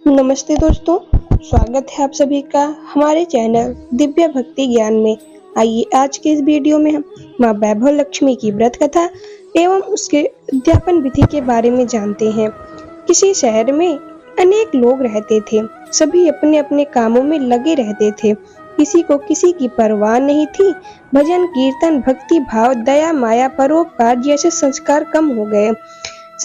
नमस्ते दोस्तों, स्वागत है आप सभी का हमारे चैनल दिव्य भक्ति ज्ञान में। आइए आज के इस वीडियो में हम माँ वैभव लक्ष्मी की व्रत कथा एवं उसके उद्यापन विधि के बारे में जानते हैं। किसी शहर में अनेक लोग रहते थे। सभी अपने अपने कामों में लगे रहते थे। किसी को किसी की परवाह नहीं थी। भजन कीर्तन भक्ति भाव दया माया परोपकार जैसे संस्कार कम हो गए।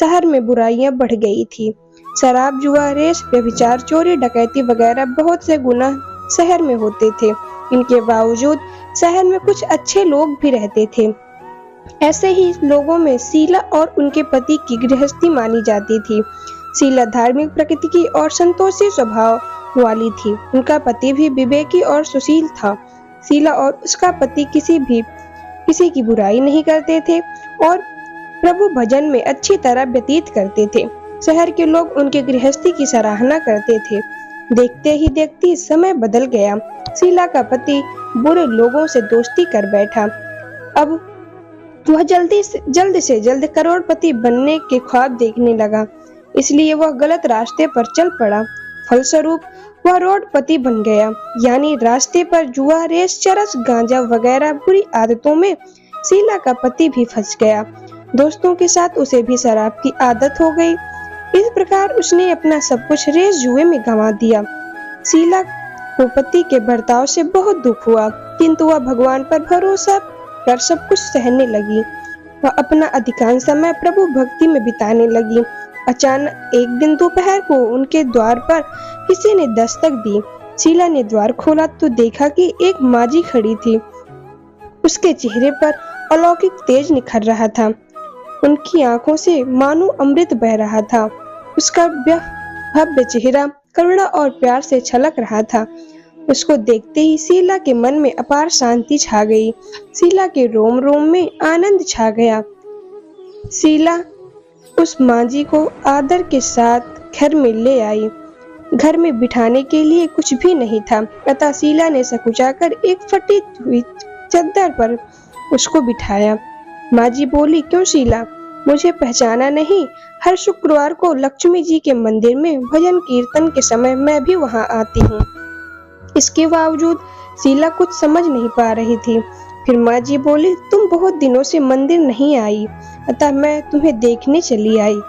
शहर में बुराइयां बढ़ गई थी। शराब जुआ रेस व्यभिचार चोरी डकैती वगैरह बहुत से गुनाह शहर में होते थे। इनके बावजूद शहर में कुछ अच्छे लोग भी रहते थे। ऐसे ही लोगों में शीला और उनके पति की गृहस्थी मानी जाती थी। शीला धार्मिक प्रकृति की और संतोषी स्वभाव वाली थी। उनका पति भी विवेकी और सुशील था। शीला और उसका पति किसी की बुराई नहीं करते थे और प्रभु भजन में अच्छी तरह व्यतीत करते थे। शहर के लोग उनके गृहस्थी की सराहना करते थे। देखते ही देखते समय बदल गया। शीला का पति बुरे लोगों से दोस्ती कर बैठा। अब वह जल्द से जल्द करोड़पति बनने के ख्वाब देखने लगा, इसलिए वह गलत रास्ते पर चल पड़ा। फलस्वरूप वह रोडपति बन गया, यानी रास्ते पर जुआ रेस चरस गांजा वगैरह बुरी आदतों में शीला का पति भी फंस गया। दोस्तों के साथ उसे भी शराब की आदत हो गई। इस प्रकार उसने अपना सब कुछ रेस जुए में गंवा दिया। शीला को पति के बर्ताव से बहुत दुख हुआ, किंतु वह भगवान पर भरोसा कर सब कुछ सहने लगी। वह अपना अधिकांश समय प्रभु भक्ति में बिताने लगी। अचानक एक दिन दोपहर को उनके द्वार पर किसी ने दस्तक दी। शीला ने द्वार खोला तो देखा कि एक माजी खड़ी थी। उसके चेहरे पर अलौकिक तेज निखर रहा था। उनकी आंखों से मानो अमृत बह रहा था। उसका भव्य चेहरा करुणा और प्यार से छलक रहा था। उसको देखते ही शीला के मन में अपार शांति छा गई। शीला के रोम रोम में आनंद छा गया। शीला उस मांझी को आदर के साथ घर में ले आई। घर में बिठाने के लिए कुछ भी नहीं था, अतः शीला ने सकुचाकर एक फटी हुई चद्दर पर उसको बिठाया। मांझी बोली, क्यों शीला, मुझे पहचाना नहीं? हर शुक्रवार को लक्ष्मी जी के मंदिर में भजन कीर्तन के समय मैं भी वहां आती हूँ। इसके बावजूद शीला कुछ समझ नहीं पा रही थी। फिर माँ जी बोली, तुम बहुत दिनों से मंदिर नहीं आई, अतः मैं तुम्हें देखने चली आई।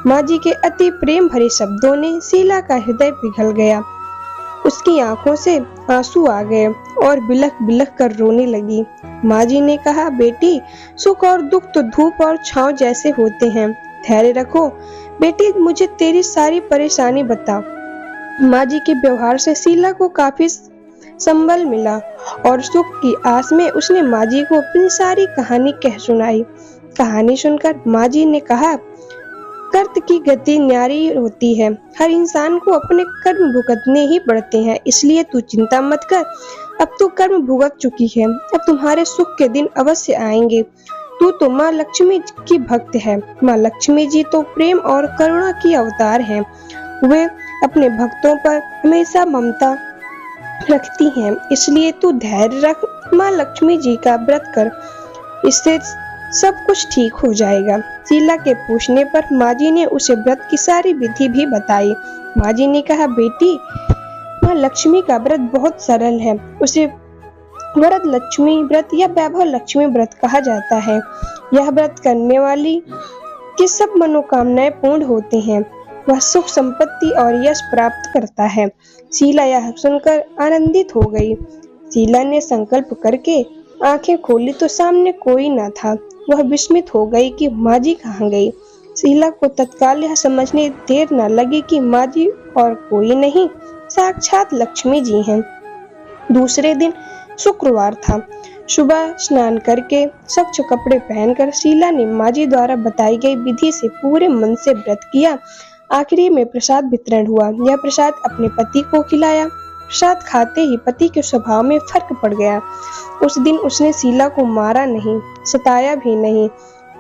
माँ जी के अति प्रेम भरे शब्दों ने शीला का हृदय पिघल गया। उसकी आंखों से आंसू आ गए और बिलख बिलख कर रोने लगी। माँ जी ने कहा, बेटी, सुख और दुख तो धूप और छांव जैसे होते हैं, धैर्य रखो। बेटी, मुझे तेरी सारी परेशानी बता। माँ जी के व्यवहार से शीला को काफी संबल मिला और सुख की आस में उसने माँ जी को अपनी सारी कहानी कह सुनाई। कहानी सुनकर माँ जी ने कहा, कर्त की गति न्यारी होती है। हर इंसान को अपने कर्म भुगतने ही पड़ते हैं, इसलिए तू चिंता मत कर। अब तू कर्म भुगत चुकी है, अब तुम्हारे सुख के दिन अवश्य आएंगे। तू तो माँ लक्ष्मी की भक्त है। माँ लक्ष्मी जी तो प्रेम और करुणा की अवतार हैं। वे अपने भक्तों पर हमेशा ममता रखती हैं, इसलिए तू धैर्य रख। माँ लक्ष्मी जी का व्रत कर, इससे सब कुछ ठीक हो जाएगा। शीला के पूछने पर माँ जी ने उसे व्रत की सारी विधि भी बताई। माँ जी ने कहा, बेटी, माँ लक्ष्मी का व्रत बहुत सरल है। उसे वरद लक्ष्मी व्रत या वैभव लक्ष्मी व्रत कहा जाता है। यह व्रत करने वाली की सब मनोकामनाएं पूर्ण होती हैं। वह सुख संपत्ति और यश प्राप्त करता है। शीला यह सुनकर आनंदित हो गई। शीला ने संकल्प करके आंखें खोली तो सामने कोई न था। वह विस्मित हो गई कि माँ जी कहाँ गई। शीला को तत्काल यह समझने देर न लगी कि माँ जी और कोई नहीं, साक्षात लक्ष्मी जी हैं। दूसरे दिन शुक्रवार था। सुबह स्नान करके स्वच्छ कपड़े पहनकर शीला ने माँ जी द्वारा बताई गई विधि से पूरे मन से व्रत किया। आखिरी में प्रसाद वितरण हुआ। यह प्रसाद अपने पति को खिलाया। प्रसाद खाते ही पति के स्वभाव में फर्क पड़ गया। उस दिन उसने शीला को मारा नहीं, सताया भी नहीं।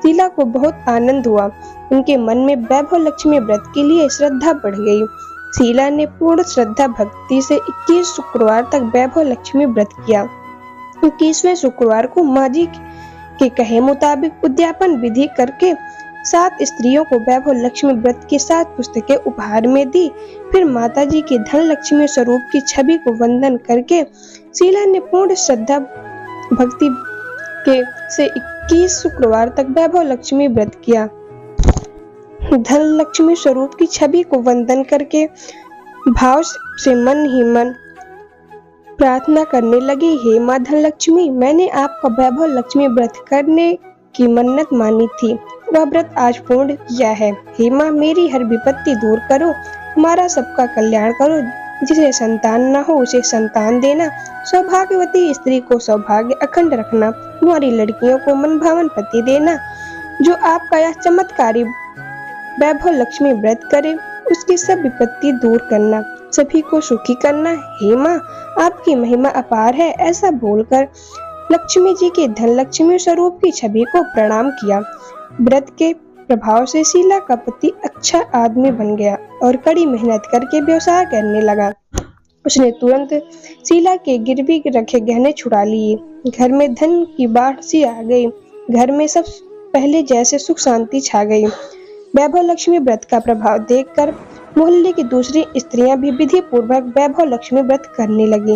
शीला को बहुत आनंद हुआ। उनके मन में वैभव लक्ष्मी व्रत के लिए श्रद्धा बढ़ गई। शीला ने पूर्ण श्रद्धा भक्ति से 21 शुक्रवार तक वैभव लक्ष्मी व्रत किया। 21वें शुक्रवार को माँ जी के कहे मुताबिक उद्यापन विधि करके 7 स्त्रियों को वैभव लक्ष्मी व्रत की 7 पुस्तकें उपहार में दी। फिर माताजी के धन लक्ष्मी स्वरूप की छवि को वंदन करके शीला ने पूर्ण श्रद्धा भक्ति के से 21 शुक्रवार तक वैभव लक्ष्मी व्रत किया। धन लक्ष्मी स्वरूप की छवि को वंदन करके भाव से मन ही मन प्रार्थना करने लगी, हे माँ धन लक्ष्मी, मैंने आपका वैभव लक्ष्मी व्रत करने की मन्नत मानी थी, वह व्रत आज पूर्ण किया है। हे माँ, मेरी हर विपत्ति दूर करो, हमारा सबका कल्याण करो, जिसे संतान न हो उसे संतान देना, सौभाग्यवती स्त्री को सौभाग्य अखंड रखना, कुंवारी लड़कियों को मनभावन पति देना। जो आपका यह चमत्कारी वैभव लक्ष्मी व्रत करे उसकी सब विपत्ति दूर करना, सभी को सुखी करना। हे माँ, आपकी महिमा अपार है। ऐसा बोलकर लक्ष्मी जी के धन लक्ष्मी स्वरूप की छवि को प्रणाम किया। व्रत के प्रभाव से शीला का पति अच्छा आदमी बन गया और कड़ी मेहनत करके व्यवसाय करने लगा। उसने तुरंत शीला के गिरवी रखे गहने छुड़ा लिए। घर में धन की बाढ़ सी आ गई। घर में सब पहले जैसे सुख शांति छा गई। वैभव लक्ष्मी व्रत का प्रभाव देखकर मोहल्ले की दूसरी स्त्रियां भी विधि पूर्वक वैभव लक्ष्मी व्रत करने लगी।